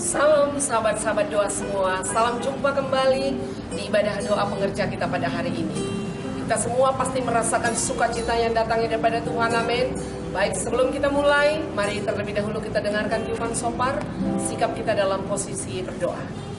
Salam sahabat-sahabat doa semua, salam jumpa kembali di ibadah doa pengerja kita pada hari ini. Kita semua pasti merasakan sukacita yang datangnya daripada Tuhan, amin. Baik, sebelum kita mulai, mari terlebih dahulu kita dengarkan Tiupan Sopar, sikap kita dalam posisi berdoa.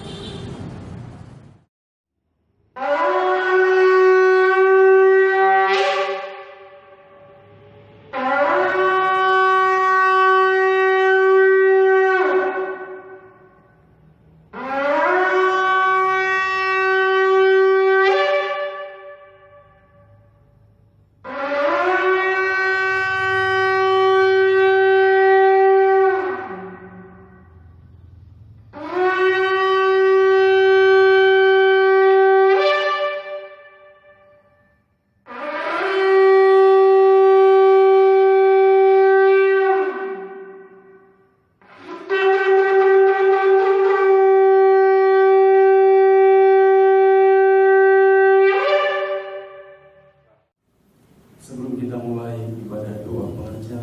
Sebelum kita mulai ibadah doa pengerja,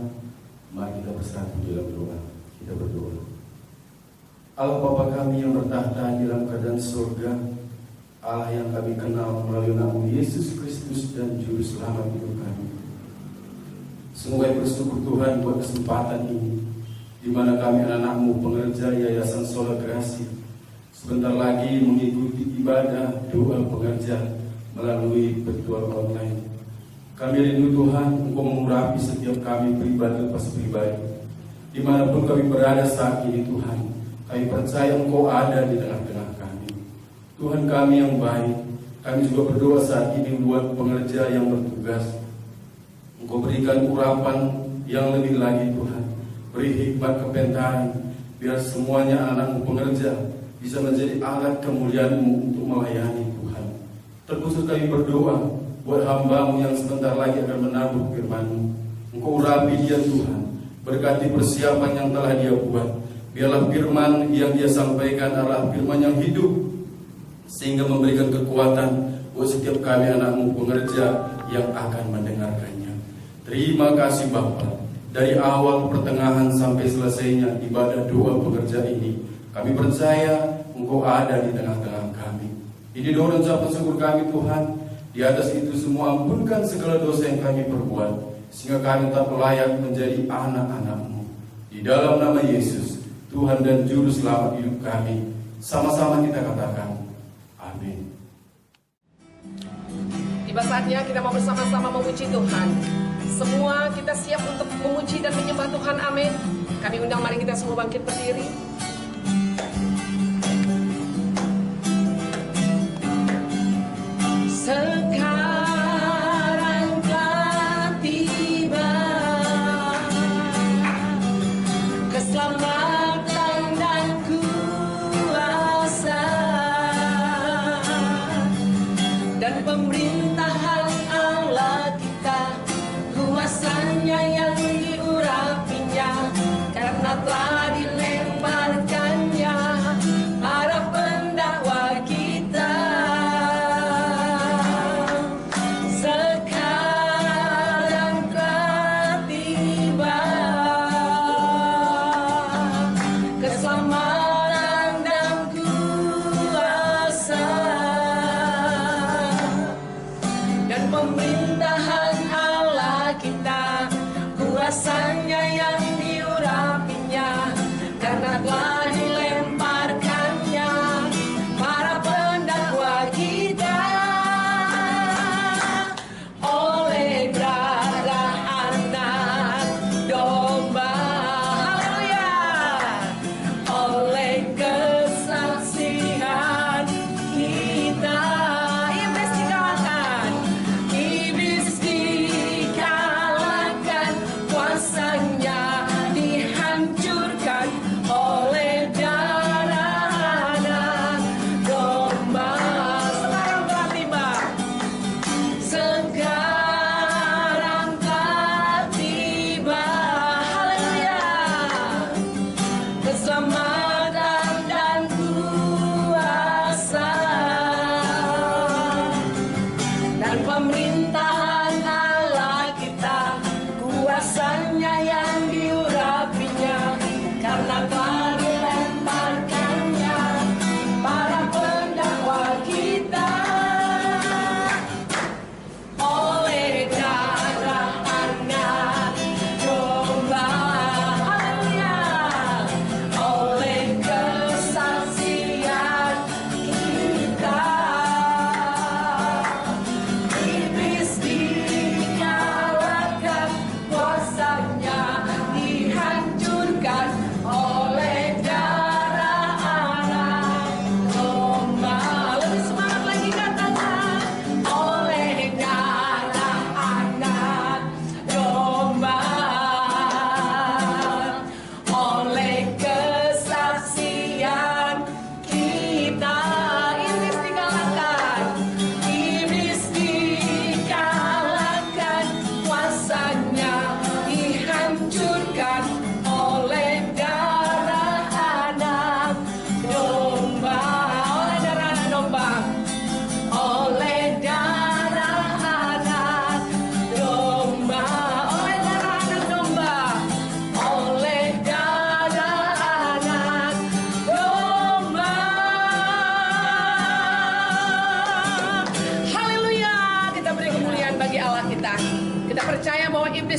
mari kita bersatu dalam doa. Kita berdoa. Allah Bapa kami yang bertahta di dalam kerajaan surga, Allah yang kami kenal melalui nama Yesus Kristus dan Juru Selamat hidup kami. Semoga bersyukur Tuhan buat kesempatan ini, di mana kami anak-anak-Mu pengerja Yayasan Sola Grasi sebentar lagi mengikuti ibadah doa pengerja melalui virtual online. Kami rindu Tuhan, Engkau mengurapi setiap kami pribadi lepas pribadi. Dimanapun kami berada saat ini Tuhan, kami percaya Engkau ada di tengah-tengah kami. Tuhan kami yang baik, kami juga berdoa saat ini buat pengerja yang bertugas. Engkau berikan urapan yang lebih lagi Tuhan. Beri hikmat kepentaran, biar semuanya anak-anak-Mu pengerja bisa menjadi alat kemuliaan-Mu untuk melayani Tuhan. Terkhusus kami berdoa buat hamba-Mu yang sebentar lagi akan menabuh firman-Mu. Engkau urapi dia Tuhan, berkati persiapan yang telah dia buat. Biarlah firman yang dia sampaikan adalah firman yang hidup, sehingga memberikan kekuatan buat setiap kami anak-Mu pengerja yang akan mendengarkannya. Terima kasih Bapa. Dari awal, pertengahan sampai selesainya ibadah doa pengerja ini, kami percaya Engkau ada di tengah-tengah kami. Ini doa dan ucapan syukur kami Tuhan. Di atas itu semua ampunkan segala dosa yang kami perbuat, sehingga kami tetap layak menjadi anak-anak-Mu. Di dalam nama Yesus, Tuhan dan Juru Selamat hidup kami, sama-sama kita katakan, amin. Tiba saatnya kita mau bersama-sama memuji Tuhan. Semua kita siap untuk memuji dan menyembah Tuhan, amin. Kami undang, mari kita semua bangkit berdiri. Sekarang telah tiba keselamatan dan kuasa dan pemerintahan Allah kita, kuasanya yang diurapinya, karena telah dilemparkannya para pendakwa kita. Kuasanya yang diurapinya, karena telah dilemparkannya para pendakwa kita. Oleh darah anak domba, haleluya, oleh kesaksian kita, iblis dikalahkan, iblis dikalahkan, kuasanya dihancurkan oleh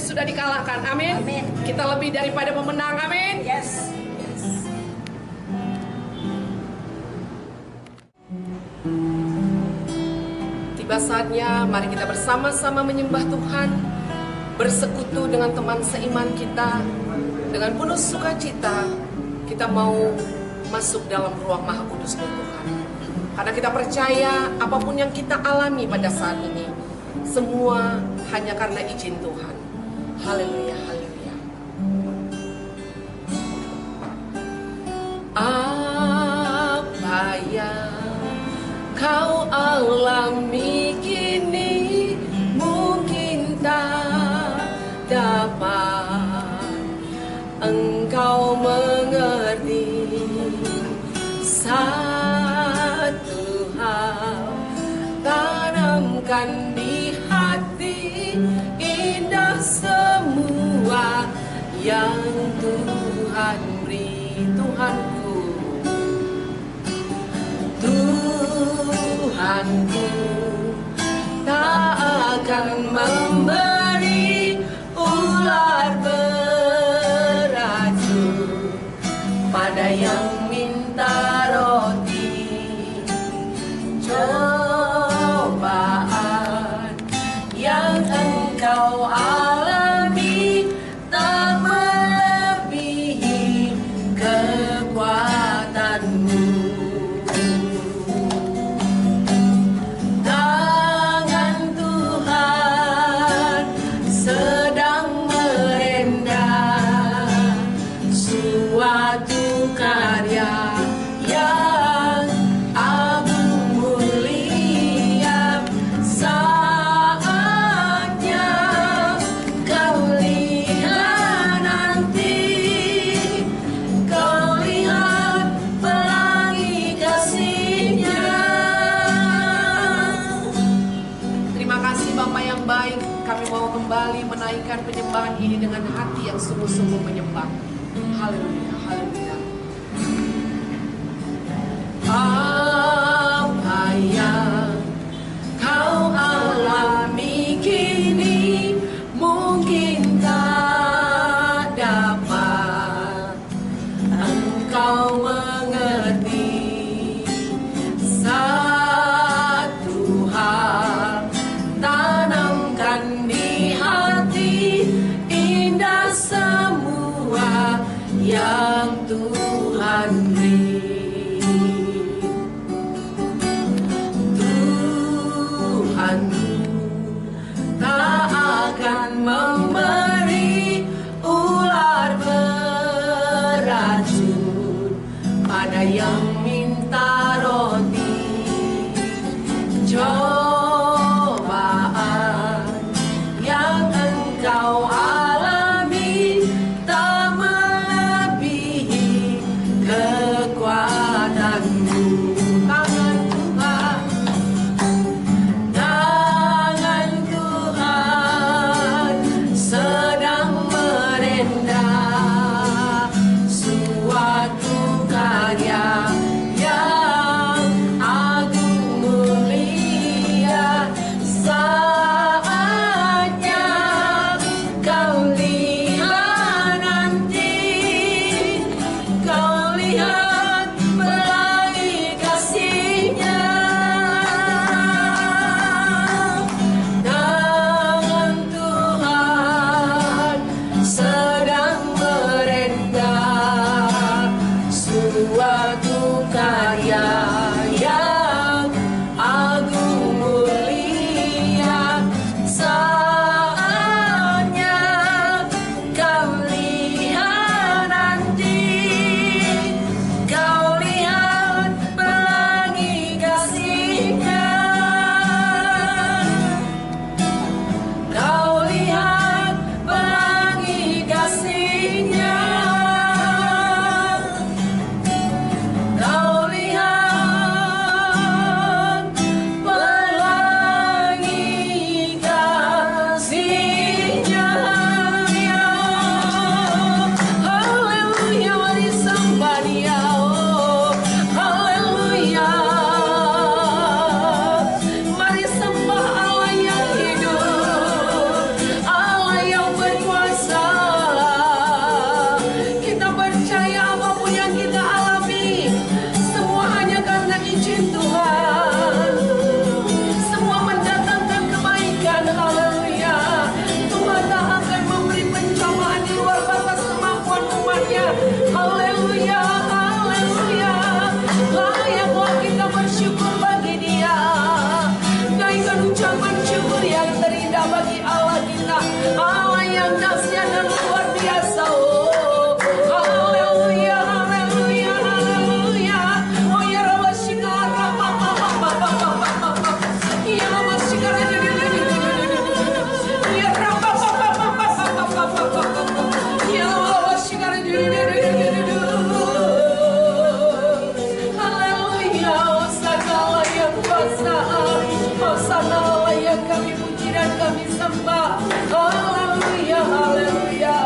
sudah dikalahkan. Amin. Amin. Kita lebih daripada pemenang. Amin. Yes. Tiba saatnya, mari kita bersama-sama menyembah Tuhan, bersekutu dengan teman seiman kita, dengan penuh sukacita. Kita mau masuk dalam ruang Maha Kudus Tuhan. Karena kita percaya apapun yang kita alami pada saat ini, semua hanya karena izin Tuhan. Haleluya, haleluya. Apa yang kau alami kini mungkin tak dapat engkau mengerti. Satu hal tanamkan di hati, indah semua yang Tuhan beri. Tuhanku, Tuhanku tak akan memberi ular beracun pada yang minta roti. Cobaan yang engkau alami tak melebihi kekuatanmu. Tangan Tuhan sedang merendam suatu karya yang agung mulia. Saatnya kau lihat nanti, kau lihat pelangi kasih-Nya. Terima kasih Bapak yang baik, kami mau kembali menaikkan penyembahan ini dengan hati yang sungguh-sungguh menyembah. Haleluya, haleluya. Apa yang kau alami kini mungkin tak dapat engkau mengerti. Satu hal tanamkan di hati, indah semua yang Tuhan beri. Tuhan tak akan memberi ular beracun pada yang minta roti. Cobaan yang engkau alami tak melebihi kekuatanmu. Tangan Tuhan sedang merendam suatu karya yang agung mulia. Saatnya kau lihat nanti, kau lihat pelangi kasih-Nya. Tangan Tuhan sedang merendam suatu karya yang agung mulia. Saatnya kau lihat nanti, kau lihat pelangi kasih-Nya. Kau lihat pelangi kasih-Nya. Kau lihat pelangi kasih-Nya. Haleluya, mari sembah Dia. Oh, haleluya. Mari sembah Allah yang hidup, Allah yang beri sanalah yang kami puji dan kami sembah. Haleluya, haleluya.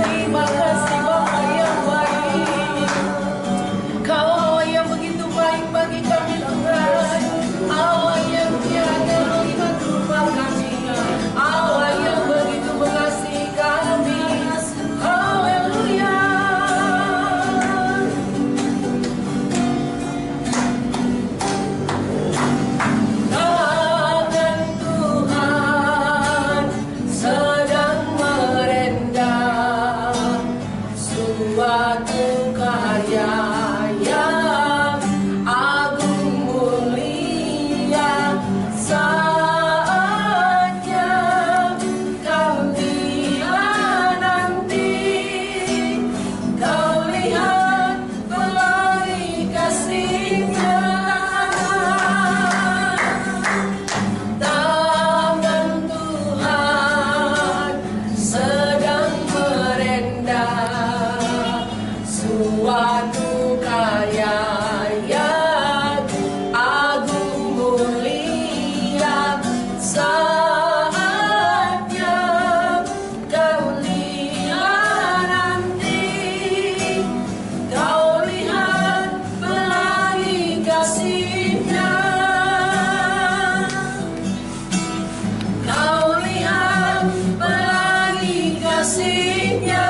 Terima kasih Bapa yang baik. Kau yang begitu baik bagi kami Tuhan. Allah yang tiada melihat rupa kami. Allah yang begitu mengasihi kami. Haleluya. Tangan Tuhan sedang merendam suatu karya yang agung mulia. Saatnya kau lihat nanti, kau lihat pelangi kasih-Nya. Tangan Tuhan sedang merendam suatu karya yang agung mulia. Saatnya kau lihat nanti, kau lihat pelangi kasih-Nya. Kau lihat pelangi kasih-Nya.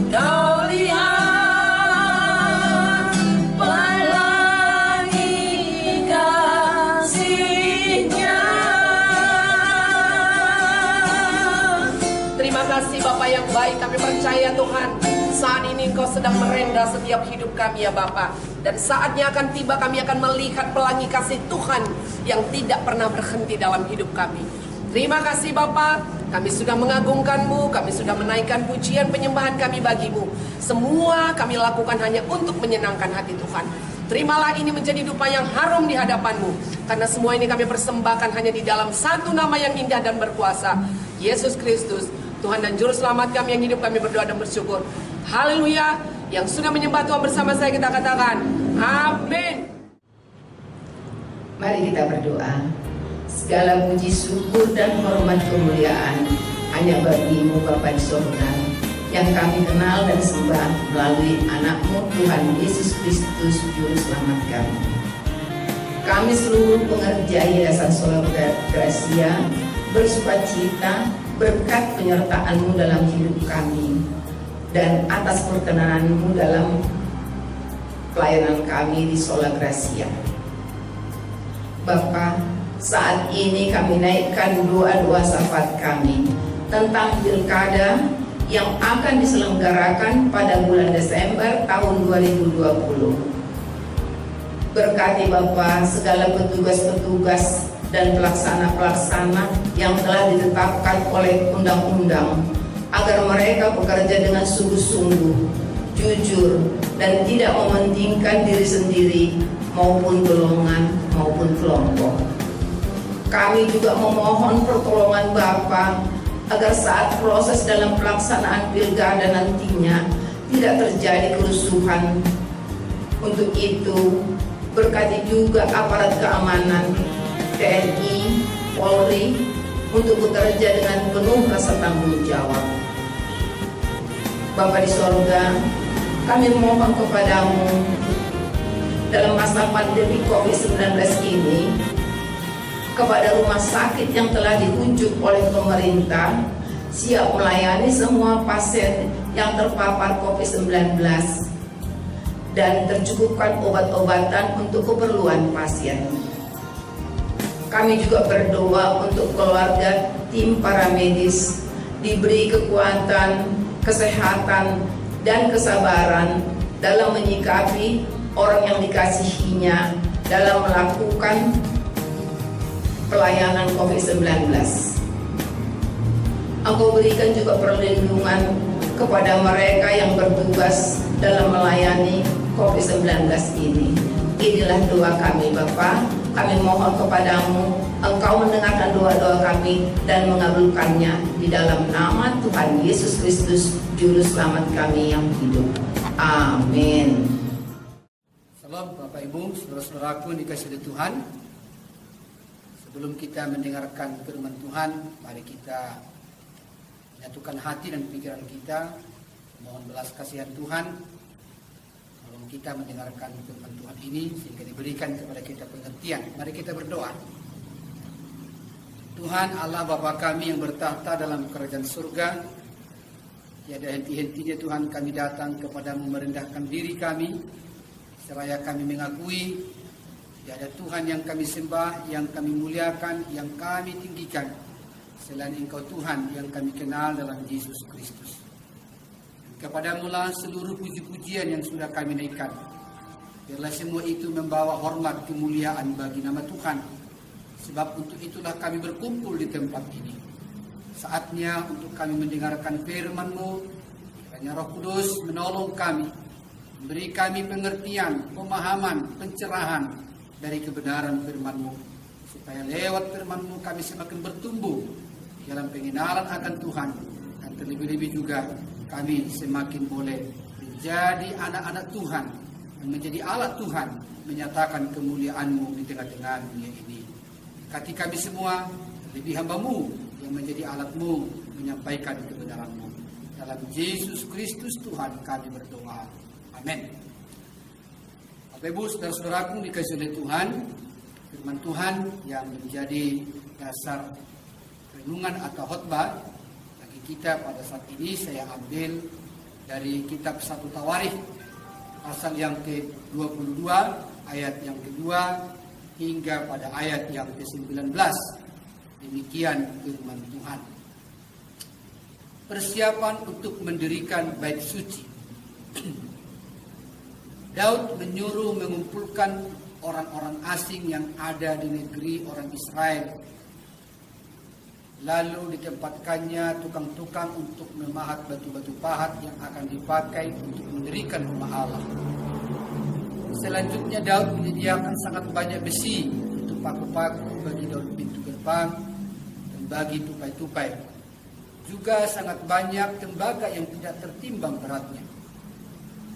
Kau lihat pelangi kasih-Nya. Terima kasih Bapa yang baik, kami percaya Tuhan saat ini Engkau sedang merenda setiap hidup kami ya Bapa. Dan saatnya akan tiba kami akan melihat pelangi kasih Tuhan yang tidak pernah berhenti dalam hidup kami. Terima kasih Bapa, kami sudah mengagungkan-Mu, kami sudah menaikkan pujian penyembahan kami bagi-Mu. Semua kami lakukan hanya untuk menyenangkan hati Tuhan. Terimalah ini menjadi dupa yang harum di hadapan-Mu, karena semua ini kami persembahkan hanya di dalam satu nama yang indah dan berkuasa, Yesus Kristus, Tuhan dan Juru Selamat kami yang hidup. Kami berdoa dan bersyukur. Haleluya. Yang sudah menyembah Tuhan bersama saya kita katakan amin. Mari kita berdoa. Segala puji, syukur, dan hormat kemuliaan hanya bagi-Mu Bapa di surga, yang kami kenal dan sembah melalui anak-Mu Tuhan Yesus Kristus Juru Selamat kami. Kami seluruh pengerja Yayasan Sola Gracia bersukacita berkat penyertaan-Mu dalam hidup kami dan atas perkenanan-Mu dalam pelayanan kami di Sola Gracia. Bapa, saat ini kami naikkan doa-doa syafaat kami tentang pilkada yang akan diselenggarakan pada bulan Desember tahun 2020. Berkati Bapa segala petugas-petugas dan pelaksana-pelaksana yang telah ditetapkan oleh undang-undang, agar mereka bekerja dengan sungguh-sungguh, jujur, dan tidak mementingkan diri sendiri maupun golongan maupun kelompok. Kami juga memohon pertolongan Bapa agar saat proses dalam pelaksanaan pilkada nantinya tidak terjadi kerusuhan. Untuk itu, berkati juga aparat keamanan TNI, Polri untuk bekerja dengan penuh rasa tanggung jawab. Bapa di sorga, kami mohon kepadamu dalam masa pandemi COVID-19 ini, kepada rumah sakit yang telah ditunjuk oleh pemerintah siap melayani semua pasien yang terpapar COVID-19 dan tercukupkan obat-obatan untuk keperluan pasien. Kami juga berdoa untuk keluarga tim para medis diberi kekuatan, kesehatan, dan kesabaran dalam menyikapi orang yang dikasihinya dalam melakukan pelayanan COVID-19. Engkau berikan juga perlindungan kepada mereka yang bertugas dalam melayani COVID-19 ini. Inilah doa kami Bapa. Kami mohon kepadamu, Engkau mendengarkan doa-doa kami dan mengabulkannya di dalam nama Tuhan Yesus Kristus, Juru Selamat kami yang hidup. Amin. Salam Bapak Ibu, saudara-saudaraku yang dikasihi oleh Tuhan. Sebelum kita mendengarkan firman Tuhan, mari kita menyatukan hati dan pikiran kita, mohon belas kasihan Tuhan. Tolong kita mendengarkan firman Tuhan ini sehingga diberikan kepada kita pengertian. Mari kita berdoa. Tuhan Allah Bapa kami yang bertahta dalam kerajaan surga, tiada henti-hentinya Tuhan kami datang kepadamu merendahkan diri kami, seraya kami mengakui tiada Tuhan yang kami sembah, yang kami muliakan, yang kami tinggikan selain Engkau Tuhan yang kami kenal dalam Yesus Kristus. Kepadamu lah seluruh puji-pujian yang sudah kami naikkan. Biarlah semua itu membawa hormat kemuliaan bagi nama Tuhan. Sebab untuk itulah kami berkumpul di tempat ini. Saatnya untuk kami mendengarkan firman-Mu. Kiranya Roh Kudus menolong kami, memberi kami pengertian, pemahaman, pencerahan dari kebenaran firman-Mu. Supaya lewat firman-Mu kami semakin bertumbuh dalam pengenalan akan Tuhan. Dan terlebih-lebih juga kami semakin boleh menjadi anak-anak Tuhan, yang menjadi alat Tuhan, menyatakan kemuliaan-Mu di tengah-tengah dunia ini. Berkati kami semua, terlebih hamba-Mu yang menjadi alat-Mu menyampaikan kebenaran-Mu. Dalam Yesus Kristus Tuhan kami berdoa. Amin. Bapak Ibu, saudara-saudaraku dikasihi oleh Tuhan, firman Tuhan yang menjadi dasar renungan atau khotbah bagi kita pada saat ini saya ambil dari kitab 1 Tawarikh pasal yang ke-22 ayat yang kedua hingga pada ayat yang ke-19. Demikian firman Tuhan. Persiapan untuk mendirikan bait suci. Daud menyuruh mengumpulkan orang-orang asing yang ada di negeri orang Israel. Lalu ditempatkannya tukang-tukang untuk memahat batu-batu pahat yang akan dipakai untuk mendirikan rumah Allah. Selanjutnya Daud menyediakan sangat banyak besi untuk paku-paku bagi daun pintu gerbang dan bagi tupai-tupai. Juga sangat banyak tembaga yang tidak tertimbang beratnya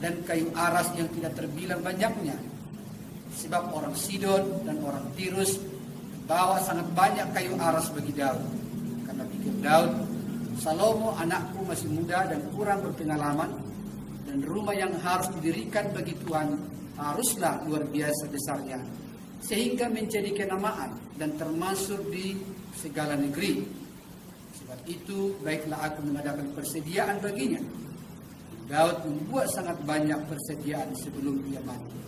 dan kayu aras yang tidak terbilang banyaknya. Sebab orang Sidon dan orang Tirus membawa sangat banyak kayu aras bagi Daud. Karena pikir Daud, Salomo anakku masih muda dan kurang berpengalaman, dan rumah yang harus didirikan bagi Tuhan haruslah luar biasa besarnya, sehingga menjadi kenamaan dan termasuk di segala negeri. Sebab itu baiklah aku mengadakan persediaan baginya. Daud membuat sangat banyak persediaan sebelum dia mati.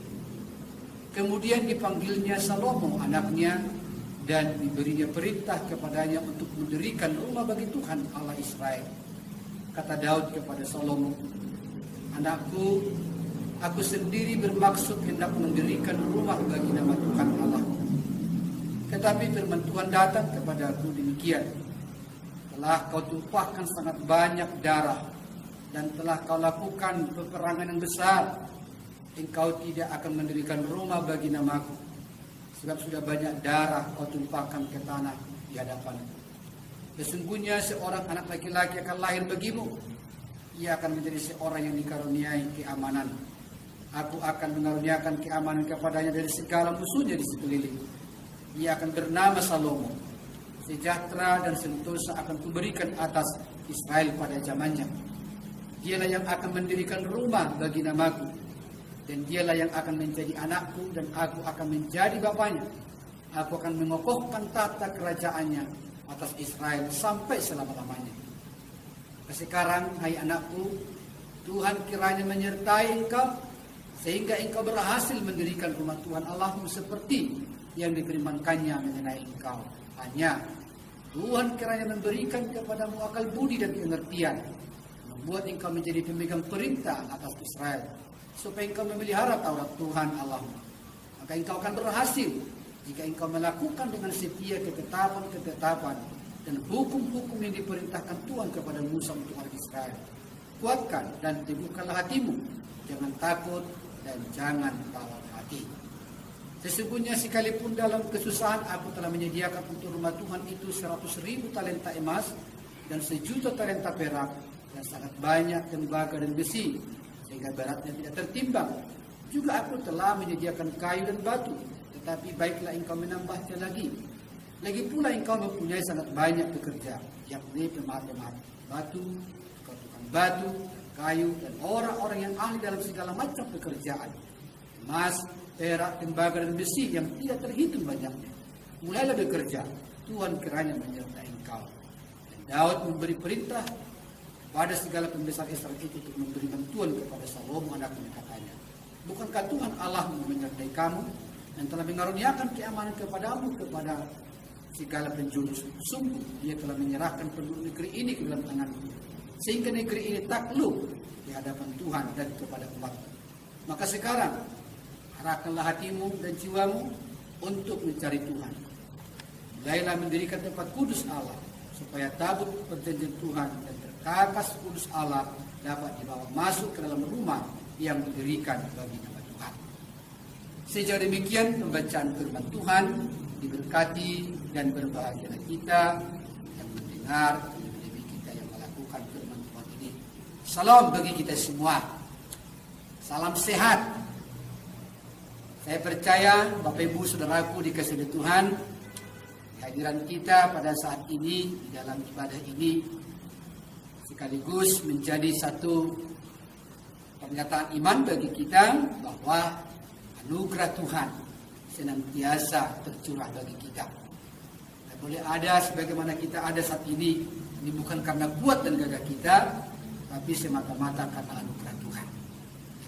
Kemudian dipanggilnya Salomo anaknya dan diberinya perintah kepadanya untuk mendirikan rumah bagi Tuhan Allah Israel. Kata Daud kepada Salomo, anakku, aku sendiri bermaksud hendak mendirikan rumah bagi nama Tuhan Allah. Tetapi firman Tuhan datang kepadaku demikian, telah kau tumpahkan sangat banyak darah dan telah kau lakukan peperangan yang besar, engkau tidak akan mendirikan rumah bagi namaku. Sebab sudah banyak darah kau tumpahkan ke tanah di hadapanku. Sesungguhnya seorang anak laki-laki akan lahir bagimu. Ia akan menjadi seorang yang dikaruniai keamanan. Aku akan mengaruniakan keamanan kepadanya dari segala musuhnya di sekeliling. Ia akan bernama Salomo. Sejahtera dan sentosa akan kuberikan atas Israel pada zamannya. Dialah yang akan mendirikan rumah bagi namaku, dan dialah yang akan menjadi anakku, dan aku akan menjadi bapaknya. Aku akan mengokohkan tata kerajaannya atas Israel sampai selama-lamanya. Sekarang, hai anakku, Tuhan kiranya menyertai engkau, sehingga engkau berhasil mendirikan rumah Tuhan Allahmu seperti yang difirmankannya mengenai engkau. Hanya Tuhan kiranya memberikan kepadamu akal budi dan pengertian, membuat engkau menjadi pemegang perintah atas Israel, supaya engkau memelihara Taurat Tuhan Allahmu. Maka engkau akan berhasil jika engkau melakukan dengan setia ketetapan-ketetapan dan hukum-hukum yang diperintahkan Tuhan kepada Musa untuk orang Israel. Kuatkan dan teguhkanlah hatimu, jangan takut dan jangan tawar hati. Sesungguhnya sekalipun dalam kesusahan aku telah menyediakan untuk rumah Tuhan itu 100.000 talenta emas dan 1.000.000 talenta perak dan sangat banyak tembaga dan besi, sehingga beratnya tidak tertimbang. Juga aku telah menyediakan kayu dan batu, tetapi baiklah engkau menambahnya lagi. Lagi pula engkau mempunyai sangat banyak pekerja, yakni pemat-pemat batu, tukang batu, kayu, dan orang-orang yang ahli dalam segala macam pekerjaan. Emas, perak, tembaga, dan besi yang tidak terhitung banyaknya. Mulailah bekerja, Tuhan kiranya menyertai engkau. Dan Daud memberi perintah kepada segala pembesar Israel itu untuk memberi bantuan kepada Salomo anaknya, katanya, bukankah Tuhan Allahmu menyertai kamu dan telah mengaruniakan keamanan kepadamu kepada segala penjuru? Sungguh Dia telah menyerahkan penduduk negeri ini ke dalam tanganmu, sehingga negeri ini takluk di hadapan Tuhan dan kepada umat-Nya. Maka sekarang arahkanlah hatimu dan jiwamu untuk mencari Tuhan. Mulailah mendirikan tempat kudus Allah, supaya tabut perjanjian Tuhan dan berkakas kudus Allah dapat dibawa masuk ke dalam rumah yang didirikan bagi nama Tuhan. Sejauh demikian pembacaan firman Tuhan. Diberkati dan berbahagialah kita yang mendengar, demi kita yang melakukan firman Tuhan ini. Salam bagi kita semua. Salam sehat. Saya percaya Bapak Ibu Saudaraku dikasihi Tuhan, kehadiran kita pada saat ini di dalam ibadah ini sekaligus menjadi satu pernyataan iman bagi kita bahwa anugerah Tuhan senantiasa tercurah bagi kita. Dan boleh ada sebagaimana kita ada saat ini bukan karena kuat dan gagah kita, tapi semata-mata karena anugerah Tuhan.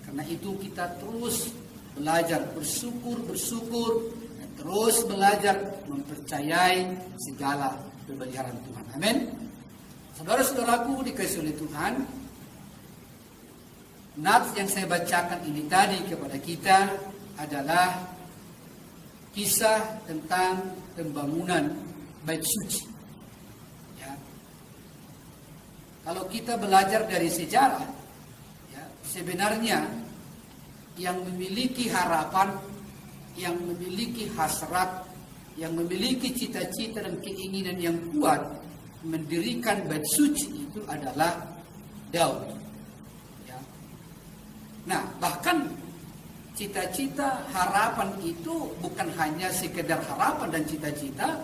Karena itu kita terus belajar bersyukur, dan terus belajar mempercayai segala pemeliharaan Tuhan. Amin. Saudara-saudaraku dikasihi oleh Tuhan, nats yang saya bacakan ini tadi kepada kita adalah kisah tentang pembangunan Bait Suci. Ya. Kalau kita belajar dari sejarah, ya, sebenarnya yang memiliki harapan, yang memiliki hasrat, yang memiliki cita-cita dan keinginan yang kuat mendirikan Bait Suci itu adalah Daud. Ya. Nah, bahkan cita-cita, harapan itu bukan hanya sekedar harapan dan cita-cita,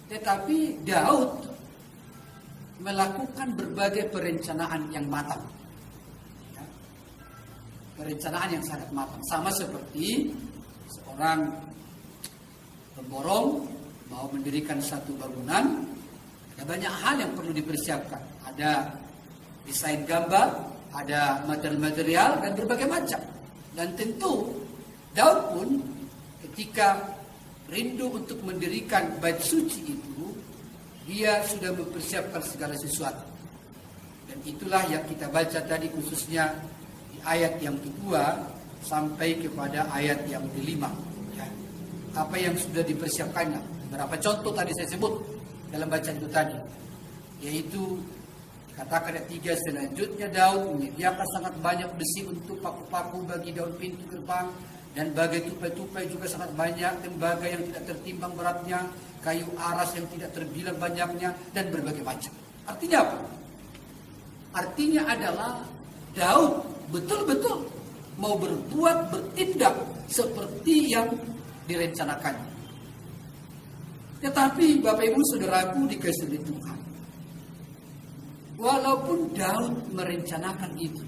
tetapi Daud melakukan berbagai perencanaan yang matang. Ya. Perencanaan yang sangat matang. Sama seperti seorang pemborong mau mendirikan satu bangunan, ada banyak hal yang perlu dipersiapkan. Ada desain gambar, ada material dan berbagai macam. Dan tentu Daud pun ketika rindu untuk mendirikan Bait Suci itu, dia sudah mempersiapkan segala sesuatu. Dan itulah yang kita baca tadi khususnya di ayat yang kedua sampai kepada ayat yang kelima. Ya. Apa yang sudah dipersiapkannya. Beberapa contoh tadi saya sebut dalam bacaan itu tadi. Yaitu katakan ayat 3, selanjutnya Daud menyediakan sangat banyak besi untuk paku-paku bagi daun pintu gerbang, dan bagai tupai-tupai juga sangat banyak, tembaga yang tidak tertimbang beratnya, kayu aras yang tidak terbilang banyaknya, dan berbagai macam. Artinya apa? Artinya adalah Daud betul-betul mau berbuat, bertindak seperti yang direncanakannya. Tetapi Bapak Ibu Saudaraku dikasihi Tuhan, walaupun Daud merencanakan itu,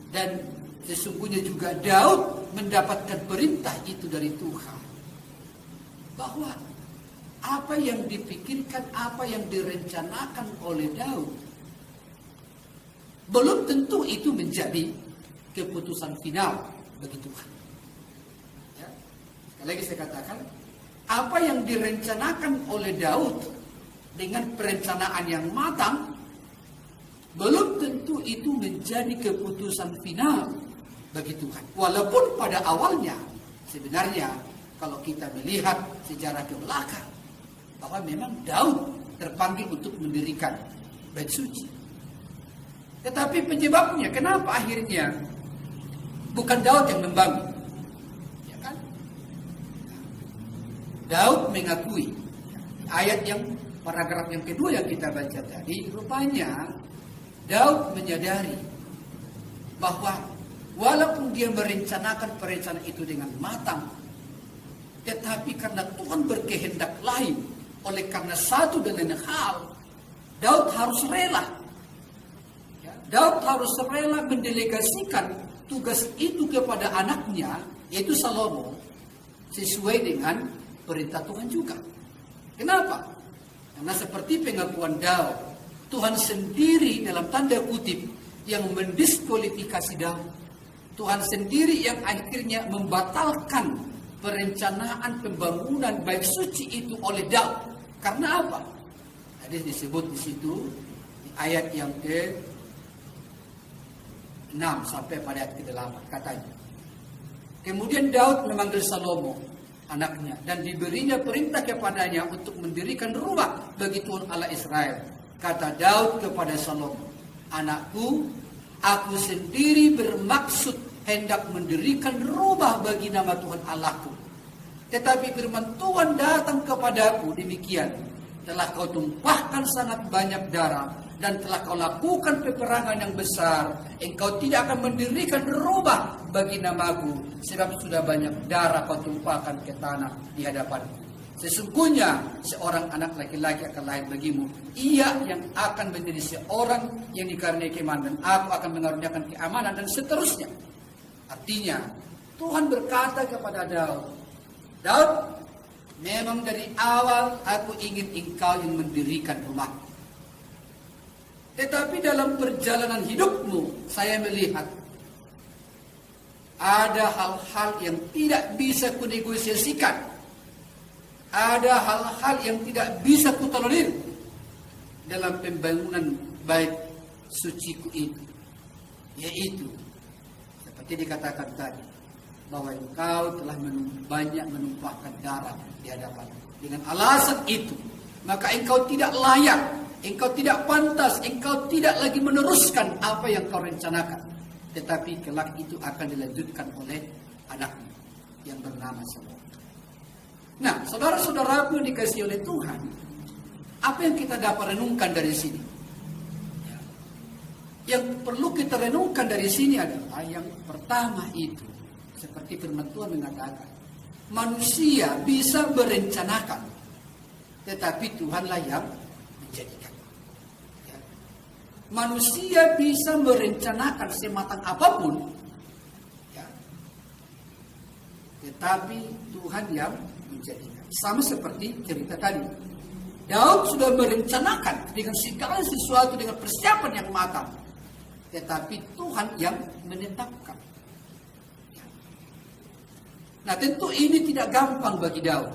dan sesungguhnya juga Daud mendapatkan perintah itu dari Tuhan, bahwa apa yang dipikirkan, apa yang direncanakan oleh Daud, belum tentu itu menjadi keputusan final bagi Tuhan. Ya. Sekali lagi saya katakan, apa yang direncanakan oleh Daud dengan perencanaan yang matang, belum tentu itu menjadi keputusan final bagi Tuhan. Walaupun pada awalnya sebenarnya kalau kita melihat sejarah ke belakang, bahwa memang Daud terpanggil untuk mendirikan Bait Suci. Tetapi penyebabnya kenapa akhirnya bukan Daud yang membangun? Ya kan? Daud mengakui, ayat yang paragraf yang kedua yang kita baca tadi, rupanya Daud menyadari bahwa walaupun dia merencanakan perencanaan itu dengan matang, tetapi karena Tuhan berkehendak lain, oleh karena satu dan lain hal, Daud harus rela. Ya, Daud harus rela mendelegasikan tugas itu kepada anaknya, yaitu Salomo, sesuai dengan perintah Tuhan juga. Kenapa? Karena seperti pengakuan Daud, Tuhan sendiri dalam tanda kutip yang mendiskualifikasi Daud. Tuhan sendiri yang akhirnya membatalkan perencanaan pembangunan bait suci itu oleh Daud. Karena apa? Tadi disebut di situ di ayat yang ke-6 sampai pada ayat ke-8 katanya. Kemudian Daud memanggil Salomo, anaknya, dan diberinya perintah kepadanya untuk mendirikan rumah bagi Tuhan Allah Israel. Kata Daud kepada Salomo, anakku, aku sendiri bermaksud hendak mendirikan rumah bagi nama Tuhan Allahku. Tetapi firman Tuhan datang kepadaku demikian, telah kau tumpahkan sangat banyak darah dan telah kau lakukan peperangan yang besar. Engkau tidak akan mendirikan rumah bagi namaku, sebab sudah banyak darah kau tumpahkan ke tanah di hadapanku. Sesungguhnya seorang anak laki-laki akan lahir bagimu, ia yang akan menjadi seorang yang dikaruniai keimanan, dan aku akan mengaruniakan keamanan, dan seterusnya. Artinya Tuhan berkata kepada Daud, Daud, memang dari awal aku ingin engkau yang mendirikan rumah. Tetapi dalam perjalanan hidupmu, saya melihat ada hal-hal yang tidak bisa kunegosiasikan. Ada hal-hal yang tidak bisa kutolerir dalam pembangunan bait suciku itu. Yaitu, seperti dikatakan tadi, bahwa engkau telah banyak menumpahkan darah di hadapan. Dengan alasan itu, maka engkau tidak layak, engkau tidak pantas, engkau tidak lagi meneruskan apa yang kau rencanakan. Tetapi kelak itu akan dilanjutkan oleh anakmu yang bernama Salomo. Nah, saudara-saudaraku yang dikasihi oleh Tuhan, apa yang kita dapat renungkan dari sini? Yang perlu kita renungkan dari sini adalah yang pertama itu, seperti firman Tuhan mengatakan, manusia bisa berencanakan, tetapi Tuhanlah yang menjadikan. Ya. Manusia bisa merencanakan sematang apapun, ya, tetapi Tuhan yang menjadikan. Sama seperti cerita tadi, Daud sudah merencanakan dengan segala sesuatu dengan persiapan yang matang, tetapi Tuhan yang menetapkan. Nah, tentu ini tidak gampang bagi Daud.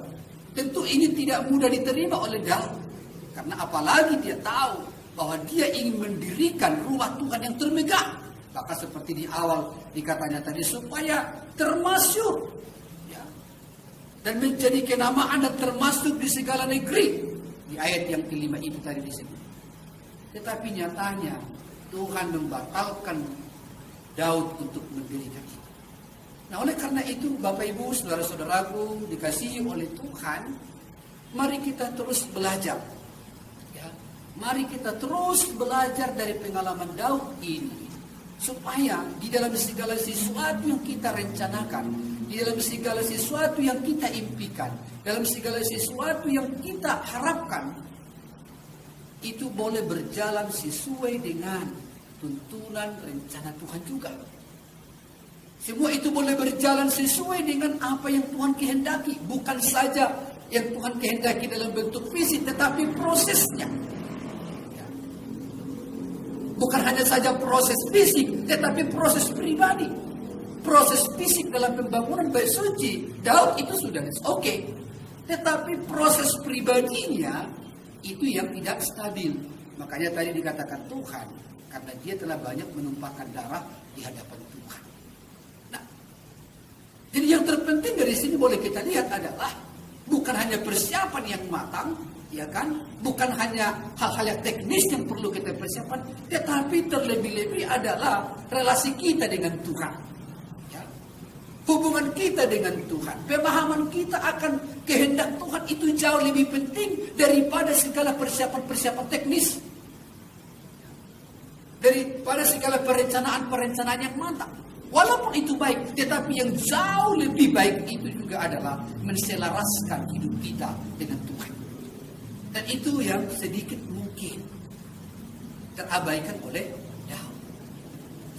Tentu ini tidak mudah diterima oleh Daud. Karena apalagi dia tahu bahwa dia ingin mendirikan rumah Tuhan yang termegah. Maka seperti di awal dikatanya tadi, supaya termasyhur, ya, dan menjadi kenamaan dan termasuk di segala negeri. Di ayat yang kelima itu tadi disebut. Tetapi nyatanya Tuhan membatalkan Daud untuk mendirikan itu. Nah, oleh karena itu, Bapak Ibu, saudara-saudaraku dikasihi oleh Tuhan, mari kita terus belajar. Ya, mari kita terus belajar dari pengalaman Daud ini, supaya di dalam segala sesuatu yang kita rencanakan, di dalam segala sesuatu yang kita impikan, dalam segala sesuatu yang kita harapkan, itu boleh berjalan sesuai dengan tuntunan rencana Tuhan juga. Semua itu boleh berjalan sesuai dengan apa yang Tuhan kehendaki. Bukan saja yang Tuhan kehendaki dalam bentuk fisik, tetapi prosesnya. Bukan hanya saja proses fisik, tetapi proses pribadi. Proses fisik dalam pembangunan bait suci, Daud itu sudah oke. Tetapi proses pribadinya itu yang tidak stabil. Makanya tadi dikatakan Tuhan, karena dia telah banyak menumpahkan darah di hadapan Tuhan. Nah, jadi yang terpenting dari sini boleh kita lihat adalah bukan hanya persiapan yang matang, ya kan? Bukan hanya hal-hal yang teknis yang perlu kita persiapkan, tetapi terlebih-lebih adalah relasi kita dengan Tuhan. Ya. Hubungan kita dengan Tuhan, pemahaman kita akan kehendak Tuhan itu jauh lebih penting daripada segala persiapan-persiapan teknis. Daripada segala perencanaan yang matang. Walaupun itu baik, tetapi yang jauh lebih baik itu juga adalah menselaraskan hidup kita dengan Tuhan. Dan itu yang sedikit mungkin terabaikan oleh Daud.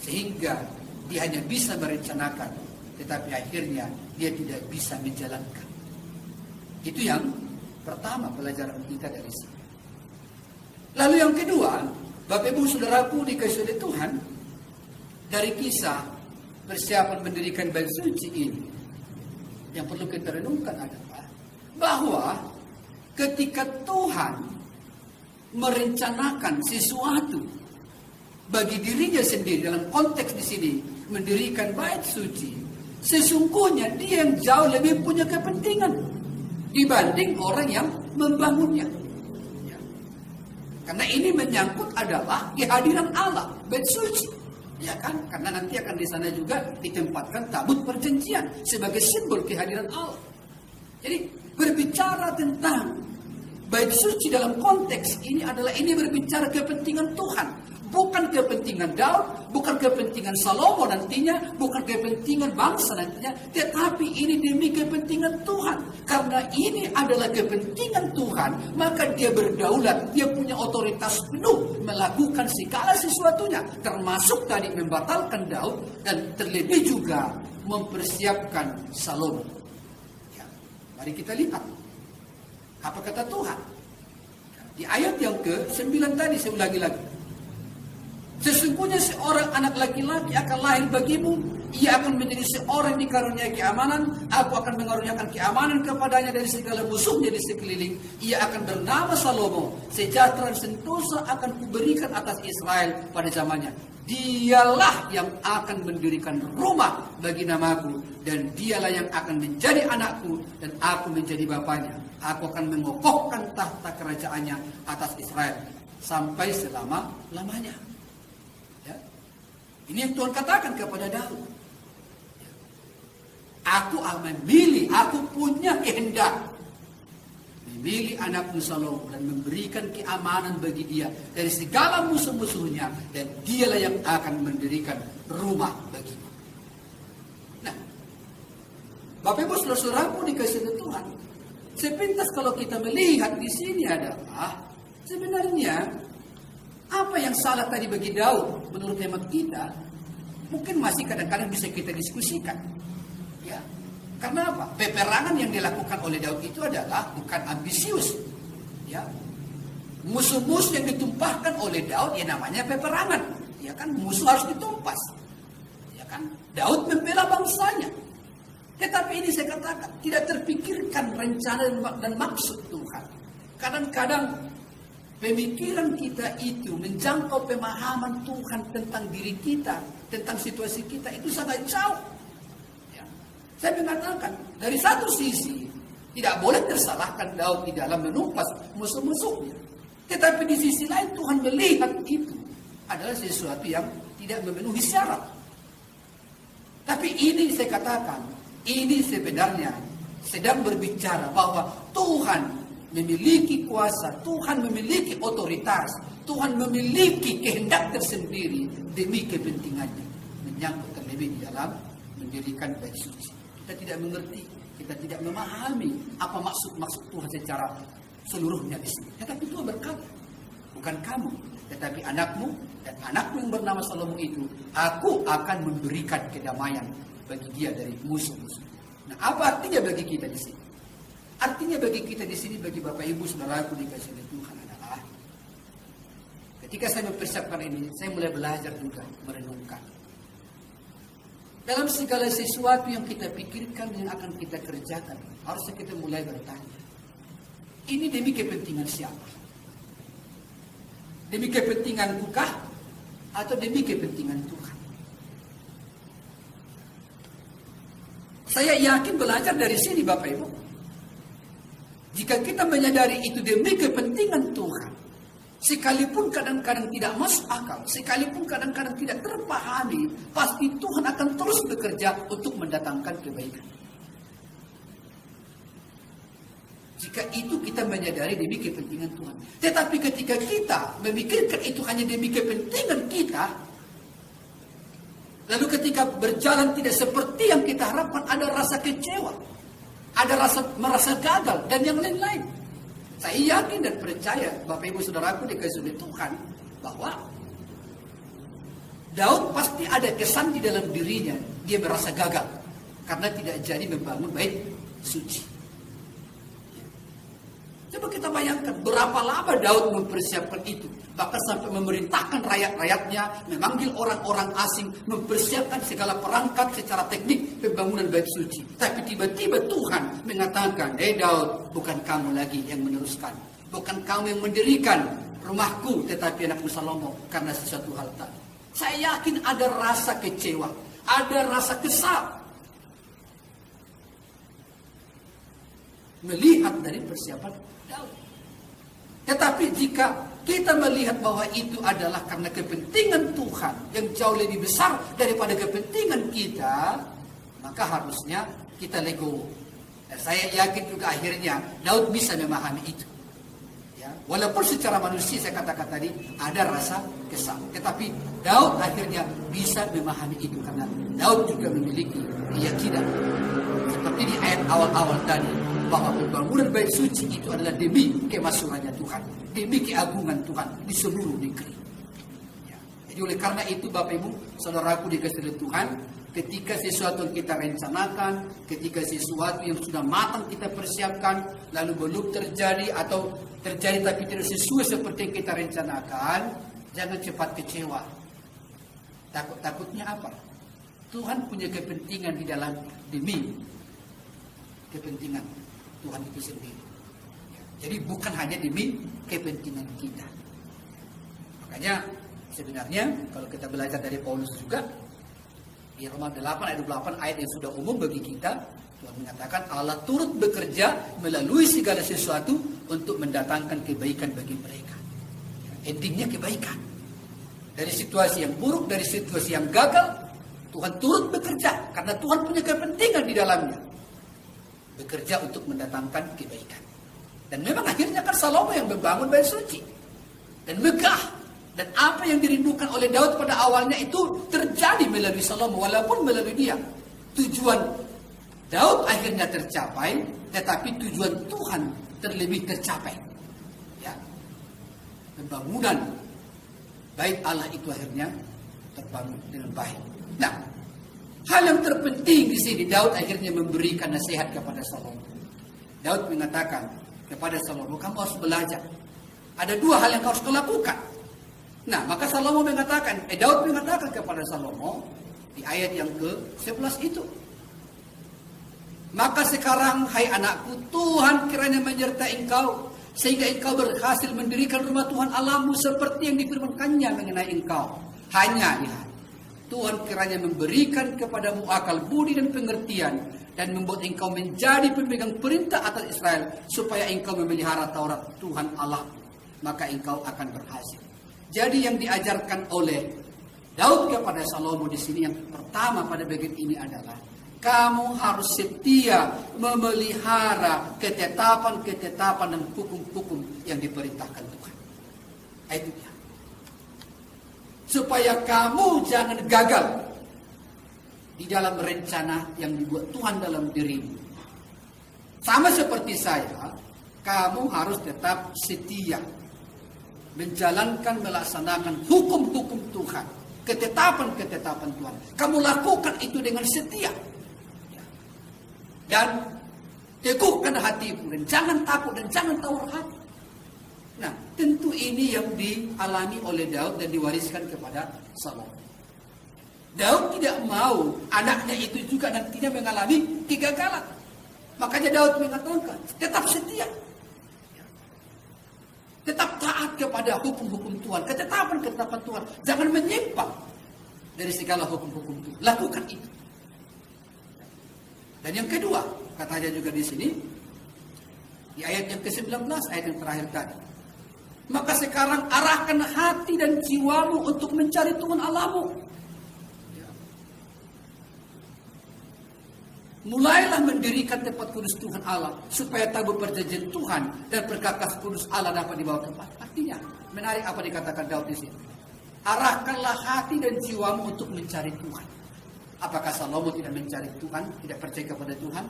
Sehingga dia hanya bisa merencanakan, tetapi akhirnya dia tidak bisa menjalankan. Itu yang pertama pelajaran kita dari sini. Lalu yang kedua, Bapak Ibu Saudaraku dikasihi oleh Tuhan, dari kisah persiapan mendirikan bait suci ini, yang perlu kita renungkan adalah bahwa ketika Tuhan merencanakan sesuatu bagi dirinya sendiri, dalam konteks di sini mendirikan bait suci, sesungguhnya dia yang jauh lebih punya kepentingan dibanding orang yang membangunnya. Karena ini menyangkut adalah kehadiran Allah, bait suci, ya kan? Karena nanti akan di sana juga ditempatkan tabut perjanjian sebagai simbol kehadiran Allah. Jadi berbicara tentang bait suci dalam konteks ini adalah ini berbicara kepentingan Tuhan, bukan kepentingan Daud, bukan kepentingan Salomo nantinya, bukan kepentingan bangsa nantinya, tetapi ini demi kepentingan Tuhan. Karena ini adalah kepentingan Tuhan, maka dia berdaulat, dia punya otoritas penuh melakukan segala sesuatunya, termasuk tadi membatalkan Daud dan terlebih juga mempersiapkan Salomo. Ya, mari kita lihat apa kata Tuhan di ayat yang ke-9 tadi. Saya ulangi lagi. Sesungguhnya seorang anak laki-laki akan lahir bagimu, ia akan menjadi seorang yang dikaruniai keamanan. Aku akan mengaruniakan keamanan kepadanya dari segala musuhnya di sekeliling. Ia akan bernama Salomo. Sejahtera dan sentosa akan kuberikan atas Israel pada zamannya. Dialah yang akan mendirikan rumah bagi namaku, dan dialah yang akan menjadi anakku, dan aku menjadi bapaknya. Aku akan mengokohkan tahta kerajaannya atas Israel sampai selama-lamanya. Ini yang Tuhan katakan kepada Daud. Aku memilih, aku punya kehendak memilih anakku Salomo dan memberikan keamanan bagi dia dari segala musuh-musuhnya, dan dialah yang akan mendirikan rumah baginya. Nah, Bapak Ibu Saudara-saudaraku dikasihi Tuhan, sepintas kalau kita melihat di sini adalah sebenarnya apa yang salah tadi bagi Daud menurut hemat kita, mungkin masih kadang-kadang bisa kita diskusikan. Ya. Karena apa? Peperangan yang dilakukan oleh Daud itu adalah bukan ambisius. Ya. Musuh-musuh yang ditumpahkan oleh Daud ya namanya peperangan. Ya kan, musuh harus ditumpas. Ya kan? Daud membela bangsanya. Tetapi ini saya katakan tidak terpikirkan rencana dan maksud Tuhan. Kadang-kadang pemikiran kita itu menjangkau pemahaman Tuhan tentang diri kita, tentang situasi kita itu sangat jauh. Ya. Saya mengatakan dari satu sisi tidak boleh tersalahkan Daud di dalam menumpas musuh-musuhnya. Tetapi di sisi lain Tuhan melihat itu adalah sesuatu yang tidak memenuhi syarat. Tapi ini saya katakan, ini sebenarnya sedang berbicara bahwa Tuhan memiliki kuasa, Tuhan memiliki otoritas, Tuhan memiliki kehendak tersendiri demi kepentingannya, menyangkut terlebih di dalam mendirikan bait suci. Kita tidak mengerti, kita tidak memahami apa maksud Tuhan secara seluruhnya di sini. Tetapi Tuhan berkata, bukan kamu, tetapi anakmu dan anakmu yang bernama Salomo itu, aku akan memberikan kedamaian bagi dia dari musuh-musuh. Nah, apa artinya bagi kita di sini? Artinya bagi kita di sini, bagi Bapak Ibu Saudaraku dikasihi oleh Tuhan adalah ketika saya mempersiapkan ini, saya mulai belajar juga merenungkan. Dalam segala sesuatu yang kita pikirkan yang akan kita kerjakan, harusnya kita mulai bertanya, ini demi kepentingan siapa? Demi kepentingan kah? Atau demi kepentingan Tuhan? Saya yakin belajar dari sini Bapak Ibu. Jika kita menyadari itu demi kepentingan Tuhan, sekalipun kadang-kadang tidak masuk akal, sekalipun kadang-kadang tidak terpahami, pasti Tuhan akan terus bekerja untuk mendatangkan kebaikan. Jika itu kita menyadari demi kepentingan Tuhan. Tetapi ketika kita memikirkan itu hanya demi kepentingan kita, Lalu ketika berjalan tidak seperti yang kita harapkan, ada rasa kecewa, ada rasa merasa gagal, dan yang lain-lain. Saya yakin dan percaya, Bapak Ibu Saudaraku dikasih oleh Tuhan, bahwa Daud pasti ada kesan di dalam dirinya, dia merasa gagal, karena tidak jadi membangun bait suci. Coba kita bayangkan berapa lama Daud mempersiapkan itu. Bahkan sampai memerintahkan rakyat-rakyatnya, memanggil orang-orang asing, mempersiapkan segala perangkat secara teknik pembangunan bait suci. Tapi tiba-tiba Tuhan mengatakan, Daud, bukan kamu lagi yang meneruskan. Bukan kamu yang mendirikan rumahku, tetapi anakmu Salomo, karena sesuatu hal tadi. Saya yakin ada rasa kecewa, ada rasa kesal. Melihat dari persiapan Daud. Tetapi jika kita melihat bahwa itu adalah karena kepentingan Tuhan yang jauh lebih besar daripada kepentingan kita, maka harusnya kita legowo. Dan saya yakin juga akhirnya Daud bisa memahami itu. Ya, walaupun secara manusia saya katakan tadi ada rasa kesal, tetapi Daud akhirnya bisa memahami itu karena Daud juga memiliki keyakinan seperti di ayat awal-awal tadi, bahwa pembangunan bait suci itu adalah demi kemasyhurannya Tuhan, demi keagungan Tuhan di seluruh negeri. Ya. Jadi oleh karena itu Bapak Ibu, saudaraku dikasihi Tuhan, ketika sesuatu yang kita rencanakan, ketika sesuatu yang sudah matang kita persiapkan, lalu belum terjadi atau terjadi tapi tidak sesuai seperti yang kita rencanakan, jangan cepat kecewa. Takutnya apa? Tuhan punya kepentingan di dalam demi kepentingan Tuhan itu sendiri. Jadi bukan hanya demi kepentingan kita. Makanya sebenarnya kalau kita belajar dari Paulus juga, di Roma 8 ayat 28 ayat yang sudah umum bagi kita, Tuhan mengatakan Allah turut bekerja melalui segala sesuatu untuk mendatangkan kebaikan bagi mereka. Endingnya kebaikan. Dari situasi yang buruk, dari situasi yang gagal, Tuhan turut bekerja karena Tuhan punya kepentingan di dalamnya. Bekerja untuk mendatangkan kebaikan. Dan memang akhirnya kan Salomo yang membangun bait suci. Dan megah. Dan apa yang dirindukan oleh Daud pada awalnya itu terjadi melalui Salomo, walaupun melalui dia. Tujuan Daud akhirnya tercapai, tetapi tujuan Tuhan terlebih tercapai. Ya. Pembangunan bait Allah itu akhirnya terbangun dengan baik. Nah, hal yang terpenting di sini, Daud akhirnya memberikan nasihat kepada Salomo. Daud mengatakan kepada Salomo, kamu harus belajar. Ada dua hal yang harus kau lakukan. Nah, maka Daud mengatakan kepada Salomo di ayat yang ke-11 itu. Maka sekarang, hai anakku, Tuhan kiranya menyertai engkau, sehingga engkau berhasil mendirikan rumah Tuhan Allahmu seperti yang difirmankannya mengenai engkau. Hanya lihat, Tuhan kiranya memberikan kepadamu akal budi dan pengertian, dan membuat engkau menjadi pemegang perintah atas Israel, supaya engkau memelihara Taurat Tuhan Allah, maka engkau akan berhasil. Jadi yang diajarkan oleh Daud kepada Salomo di sini yang pertama pada bagian ini adalah kamu harus setia memelihara ketetapan-ketetapan dan hukum-hukum yang diperintahkan Tuhan. Itu dia. Supaya kamu jangan gagal di dalam rencana yang dibuat Tuhan dalam dirimu. Sama seperti saya, kamu harus tetap setia menjalankan, melaksanakan hukum-hukum Tuhan, ketetapan-ketetapan Tuhan. Kamu lakukan itu dengan setia. Dan teguhkan hatimu, dan jangan takut, dan jangan tawar hati. Nah, tentu ini yang dialami oleh Daud dan diwariskan kepada Salomo. Daud tidak mau anaknya itu juga nantinya mengalami kegagalan. Makanya Daud mengatakan, tetap setia. Tetap taat kepada hukum-hukum Tuhan, ketetapan-ketetapan Tuhan. Jangan menyimpang dari segala hukum-hukum Tuhan. Lakukan itu. Dan yang kedua, katanya juga di sini, di ayat yang ke-19, ayat yang terakhir tadi. Maka sekarang arahkan hati dan jiwamu untuk mencari Tuhan Allahmu. Mulailah mendirikan tempat kudus Tuhan Allah, supaya tabut perjanjian Tuhan dan perkakas kudus Allah dapat dibawa kembali. Artinya, menarik apa dikatakan Daud di sini. arahkanlah hati dan jiwamu untuk mencari Tuhan. Apakah Salomo tidak mencari Tuhan, tidak percaya kepada Tuhan?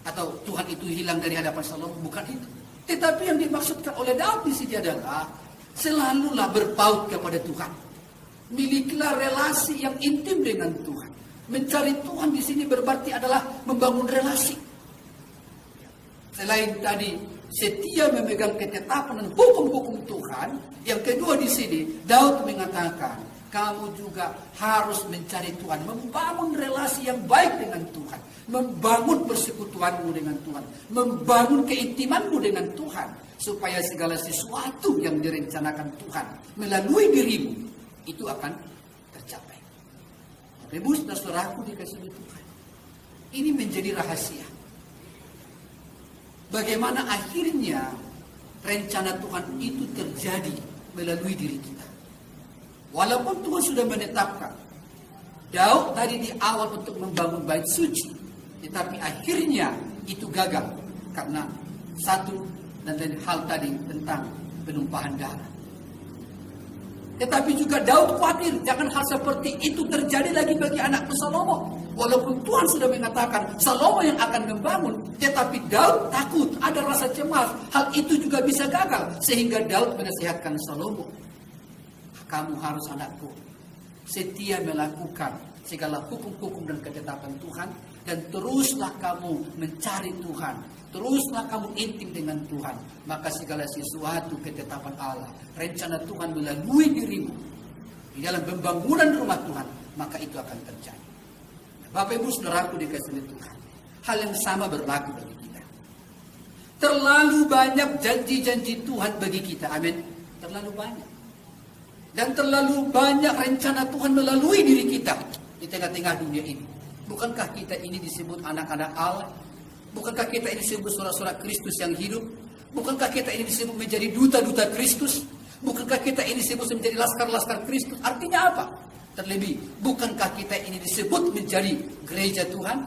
Atau Tuhan itu hilang dari hadapan Salomo? Bukan itu. Tetapi yang dimaksudkan oleh Daud di sini adalah selalulah berpaut kepada Tuhan. Milikilah relasi yang intim dengan Tuhan. Mencari Tuhan di sini berarti adalah membangun relasi. Selain tadi setia memegang ketetapan dan hukum-hukum Tuhan, yang kedua di sini Daud mengatakan, kamu juga harus mencari Tuhan, membangun relasi yang baik dengan Tuhan, membangun persekutuanmu dengan Tuhan, membangun keintimanmu dengan Tuhan, supaya segala sesuatu yang direncanakan Tuhan melalui dirimu itu akan tercapai. Bapak Ibu dan saudaraku dikasih Tuhan, ini menjadi rahasia. Bagaimana akhirnya rencana Tuhan itu terjadi melalui diri kita. Walaupun Tuhan sudah menetapkan Daud tadi di awal untuk membangun bait suci, tetapi akhirnya itu gagal karena satu dan lain hal tadi tentang penumpahan darah. Tetapi juga Daud khawatir jangan hal seperti itu terjadi lagi bagi anakku Salomo. Walaupun Tuhan sudah mengatakan Salomo yang akan membangun, tetapi Daud takut, ada rasa cemas, hal itu juga bisa gagal. Sehingga Daud menasihatkan Salomo, kamu harus anakku setia melakukan segala hukum-hukum dan ketetapan Tuhan, dan teruslah kamu mencari Tuhan, teruslah kamu intim dengan Tuhan, maka segala sesuatu ketetapan Allah, rencana Tuhan melalui dirimu di dalam pembangunan rumah Tuhan, maka itu akan terjadi. Bapak Ibu saudaraku dikasihi Tuhan, hal yang sama berlaku bagi kita. Terlalu banyak janji-janji Tuhan bagi kita, amin. Terlalu banyak. Dan terlalu banyak rencana Tuhan melalui diri kita di tengah-tengah dunia ini. Bukankah kita ini disebut anak-anak Allah? Bukankah kita ini disebut saudara-saudara Kristus yang hidup? Bukankah kita ini disebut menjadi duta-duta Kristus? Bukankah kita ini disebut menjadi laskar-laskar Kristus? Artinya apa? Terlebih, bukankah kita ini disebut menjadi gereja Tuhan?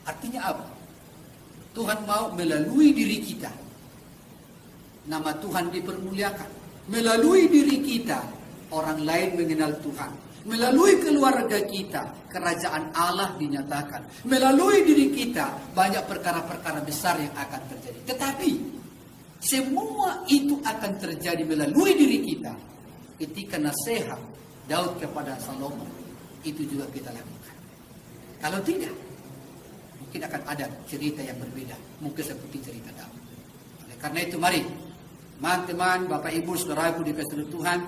Artinya apa? Tuhan mau melalui diri kita, nama Tuhan dipermuliakan. Melalui diri kita, orang lain mengenal Tuhan. Melalui keluarga kita, kerajaan Allah dinyatakan. Melalui diri kita, banyak perkara-perkara besar yang akan terjadi. Tetapi, semua itu akan terjadi melalui diri kita ketika nasihat Daud kepada Salomo itu juga kita lakukan. Kalau tidak, mungkin akan ada cerita yang berbeda, mungkin seperti cerita Daud. Oleh karena itu mari teman-teman, Bapak Ibu, saudaraku dikasihi Tuhan,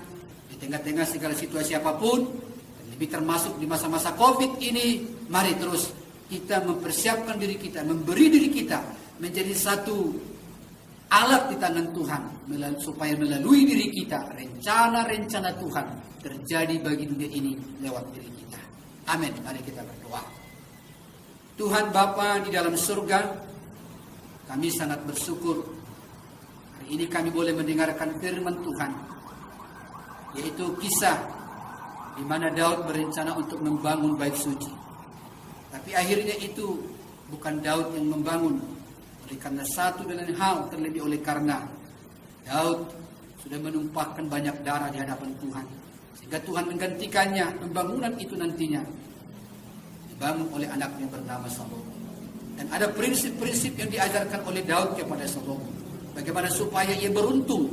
di tengah-tengah segala situasi apapun, dan lebih termasuk di masa-masa Covid ini, mari terus kita mempersiapkan diri kita, memberi diri kita menjadi satu alat di tangan Tuhan, supaya melalui diri kita rencana-rencana Tuhan terjadi bagi dunia ini lewat diri kita. Amin. Mari kita berdoa. Tuhan Bapa di dalam surga, kami sangat bersyukur hari ini kami boleh mendengarkan firman Tuhan, yaitu kisah di mana Daud berencana untuk membangun bait suci. Tapi akhirnya itu bukan Daud yang membangun, oleh karena satu dan lain hal, terlebih oleh karena Daud sudah menumpahkan banyak darah di hadapan Tuhan, sehingga Tuhan menggantikannya. Pembangunan itu nantinya dibangun oleh anaknya bernama Salomo. Dan ada prinsip-prinsip yang diajarkan oleh Daud kepada Salomo, bagaimana supaya ia beruntung,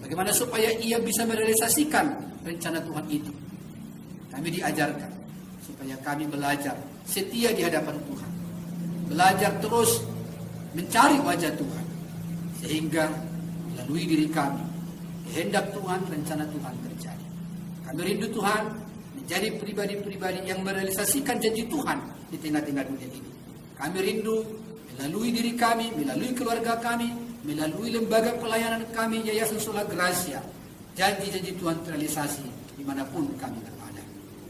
bagaimana supaya ia bisa merealisasikan rencana Tuhan itu. Kami diajarkan supaya kami belajar setia di hadapan Tuhan, belajar terus mencari wajah Tuhan, sehingga melalui diri kami kehendak Tuhan, rencana Tuhan terjadi. Kami rindu Tuhan menjadi pribadi-pribadi yang merealisasikan janji Tuhan di tengah-tengah dunia ini. Kami rindu melalui diri kami, melalui keluarga kami, melalui lembaga pelayanan kami, Yayasan Sola Gracia, janji-janji Tuhan terrealisasi dimanapun kami berada.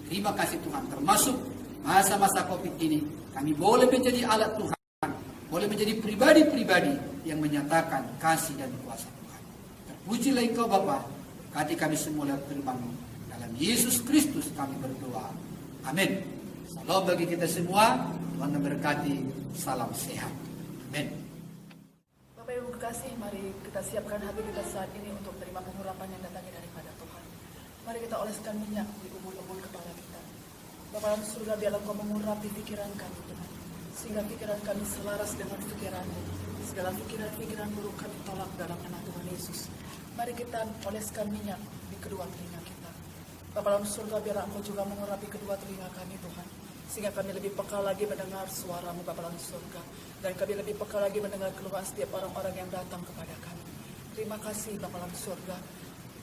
Terima kasih Tuhan, termasuk masa-masa Covid ini, kami boleh menjadi alat Tuhan, boleh menjadi pribadi-pribadi yang menyatakan kasih dan kuasa Tuhan. Terpujilah Engkau Bapa, berkati kami semua lewat firman-Mu. Dalam Yesus Kristus kami berdoa. Amin. Salam bagi kita semua. Tuhan memberkati. Salam sehat. Amin. Bapak Ibu kekasih, mari kita siapkan hati kita saat ini untuk terima pengurapan yang datangnya daripada Tuhan. Mari kita oleskan minyak di ubun-ubun kepala kita. Bapa dalam surga, biarlah Engkau mengurapi pikiran kami, Tuhan, sehingga pikiran kami selaras dengan pikiran-Mu. Segala pikiran-pikiran buruk kami tolak dalam nama Tuhan Yesus. Mari kita oleskan minyak di kedua telinga kita. Bapa dalam surga, biarlah Engkau juga mengurapi kedua telinga kami, Tuhan, sehingga kami lebih peka lagi mendengar suara-Mu, Bapa dalam surga, dan kami lebih peka lagi mendengar keluhan setiap orang-orang yang datang kepada kami. Terima kasih, Bapa dalam surga.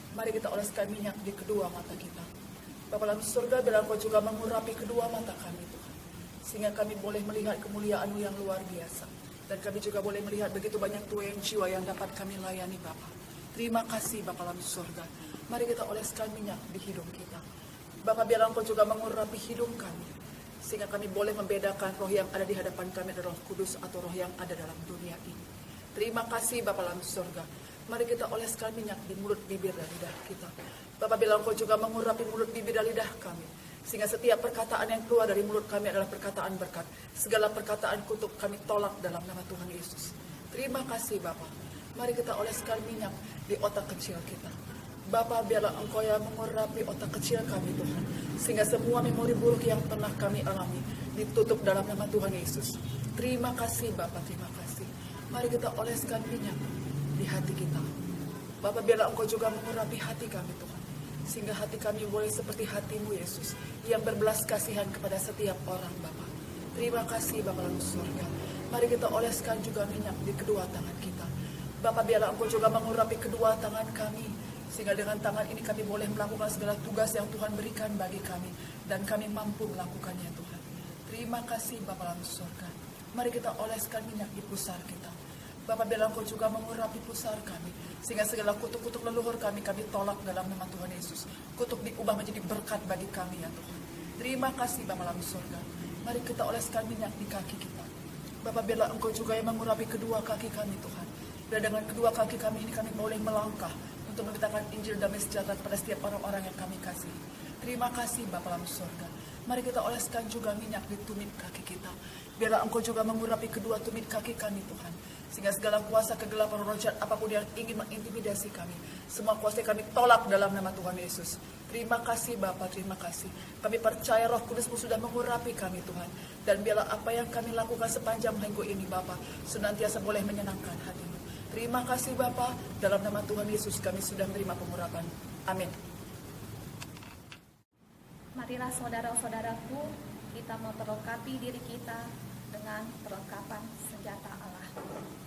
Mari kita oleskan minyak di kedua mata kita. Bapa dalam surga, biarlah Engkau juga mengurapi kedua mata kami, Tuhan, sehingga kami boleh melihat kemuliaan-Mu yang luar biasa. Dan kami juga boleh melihat begitu banyak tuai jiwa yang dapat kami layani, Bapa. Terima kasih, Bapa dalam surga. Mari kita oleskan minyak di hidung kita. Bapa, biarlah Engkau juga mengurapi hidung kami, sehingga kami boleh membedakan roh yang ada di hadapan kami adalah Roh Kudus atau roh yang ada dalam dunia ini. Terima kasih, Bapa dalam surga. Mari kita oleskan minyak di mulut, bibir, dan lidah kita. Bapa, biarlah Engkau juga mengurapi mulut, bibir, dan lidah kami, sehingga setiap perkataan yang keluar dari mulut kami adalah perkataan berkat. Segala perkataan kutuk kami tolak dalam nama Tuhan Yesus. Terima kasih, Bapa. Mari kita oleskan minyak di otak kecil kita. Bapa, biarlah Engkau yang mengurapi otak kecil kami, Tuhan, sehingga semua memori buruk yang pernah kami alami ditutup dalam nama Tuhan Yesus. Terima kasih, Bapa, terima kasih. Mari kita oleskan minyak di hati kita. Bapa, biarlah Engkau juga mengurapi hati kami, Tuhan, sehingga hati kami boleh seperti hati-Mu, Yesus, yang berbelas kasihan kepada setiap orang, Bapa. Terima kasih, Bapa dalam surga. Mari kita oleskan juga minyak di kedua tangan kita. Bapa, biarlah Engkau juga mengurapi kedua tangan kami, sehingga dengan tangan ini kami boleh melakukan segala tugas yang Tuhan berikan bagi kami, dan kami mampu melakukannya, Tuhan. Terima kasih, Bapa dalam surga. Mari kita oleskan minyak di pusar kita. Bapa, biarlah Engkau juga mengurapi pusar kami, sehingga segala kutuk-kutuk leluhur kami tolak dalam nama Tuhan Yesus. Kutuk diubah menjadi berkat bagi kami, ya Tuhan. Terima kasih, Bapa dalam surga. Mari kita oleskan minyak di kaki kita. Bapa, biarlah Engkau juga yang mengurapi kedua kaki kami, Tuhan. Dan dengan kedua kaki kami ini kami boleh melangkah untuk memberitakan Injil damai sejahtera kepada setiap orang-orang yang kami kasih. Terima kasih, Bapa dalam surga. Mari kita oleskan juga minyak di tumit kaki kita. Biarlah Engkau juga mengurapi kedua tumit kaki kami, Tuhan, sehingga segala kuasa kegelapan roh jahat apapun yang ingin mengintimidasi kami, semua kuasa kami tolak dalam nama Tuhan Yesus. Terima kasih, Bapa, terima kasih. Kami percaya Roh Kudus-Mu sudah mengurapi kami, Tuhan. Dan biarlah apa yang kami lakukan sepanjang minggu ini, Bapa, senantiasa boleh menyenangkan hati-Mu. Terima kasih, Bapa. Dalam nama Tuhan Yesus kami sudah menerima pengurapan. Amin. Marilah saudara-saudaraku, kita memperlengkapi diri kita dengan perlengkapan senjata Allah.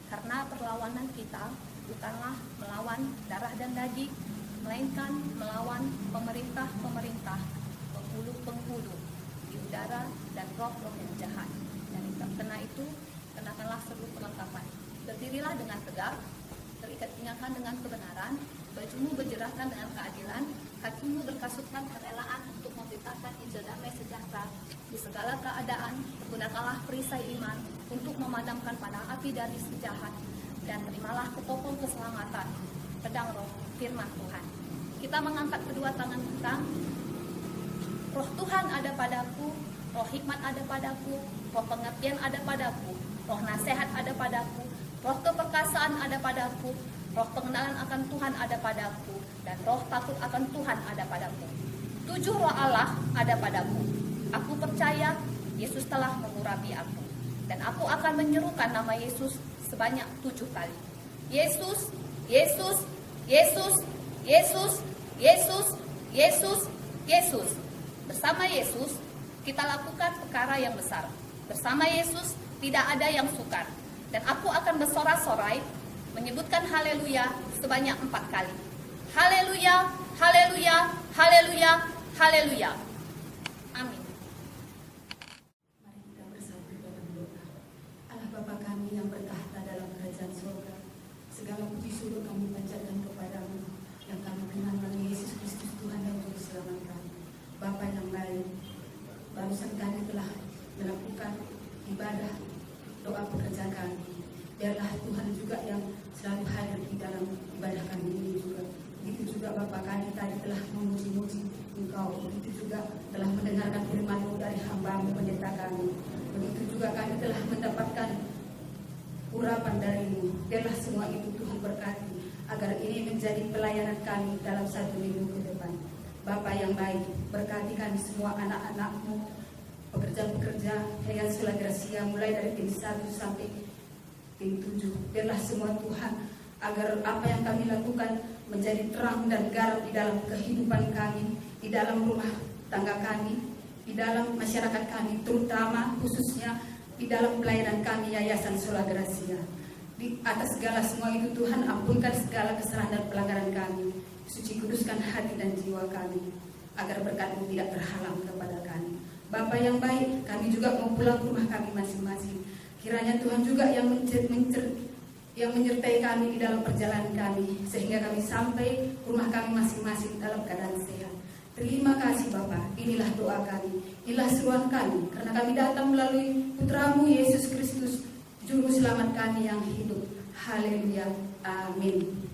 Karena perlawanan kita bukanlah melawan darah dan daging, melainkan melawan pemerintah-pemerintah, penghulu-penghulu di udara dan roh-roh yang jahat. Dan karena itu, kenakanlah seluruh perlengkapan. Berdirilah dengan tegak, terikat pinggang dengan kebenaran, bajumu berjerahkan dengan keadilan, kakimu berkasutkan kerelaan untuk memberitakan Injil damai sejahtera. Di segala keadaan, gunakanlah perisai iman untuk memadamkan panah api dari si jahat, dan terimalah ketopong keselamatan, pedang roh, firman Tuhan. Kita mengangkat kedua tangan kita. Roh Tuhan ada padaku, roh hikmat ada padaku, roh pengertian ada padaku, roh nasihat ada padaku, roh keperkasaan ada padaku, roh pengenalan akan Tuhan ada padaku, dan roh takut akan Tuhan ada padaku. 7 roh Allah ada padaku. Aku percaya Yesus telah mengurapi aku, dan aku akan menyerukan nama Yesus sebanyak 7 kali. Yesus, Yesus, Yesus, Yesus, Yesus, Yesus, Yesus. Bersama Yesus kita lakukan perkara yang besar. Bersama Yesus tidak ada yang sukar. Dan aku akan bersorak-sorai menyebutkan haleluya sebanyak 4 kali. Haleluya, haleluya, haleluya, haleluya. Amin. Mari kita bersatu dalam doa. Allah Bapa kami yang bertahta dalam kerajaan surga, segala puji syukur kami panjatkan kepadamu yang kami kenal melalui Yesus Kristus Tuhan dan Juru Selamat kami. Bapa yang baik, barusan kami telah melakukan ibadah doa pekerja kami. Biarlah Tuhan juga yang selalu hadir di dalam ibadah kami ini juga. Begitu juga Bapa kami tadi telah memuji-muji Engkau. Begitu juga telah mendengarkan firman-Mu dari hamba-Mu pendeta kami. Begitu juga kami telah mendapatkan urapan dari-Mu. Biarlah semua itu Tuhan berkati, agar ini menjadi pelayanan kami dalam 1 minggu ke depan. Bapa yang baik, berkati kami semua anak-anak-Mu, pekerja-pekerja Yayasan Sola Gracia, mulai dari tim 1 sampai tim 7. Biarlah semua Tuhan, agar apa yang kami lakukan menjadi terang dan garam di dalam kehidupan kami, di dalam rumah tangga kami, di dalam masyarakat kami, terutama khususnya di dalam pelayanan kami Yayasan Sola Gracia. Di atas segala semua itu Tuhan, ampunkan segala kesalahan dan pelanggaran kami. Suci kuduskan hati dan jiwa kami, agar berkat-Mu tidak terhalang kepada kami. Bapa yang baik, kami juga mau pulang ke rumah kami masing-masing. Kiranya Tuhan juga yang menyertai kami di dalam perjalanan kami, sehingga kami sampai ke rumah kami masing-masing dalam keadaan sehat. Terima kasih Bapa, inilah doa kami, inilah seruan kami, karena kami datang melalui Putra-Mu Yesus Kristus, Juru Selamat kami yang hidup. Haleluya, amin.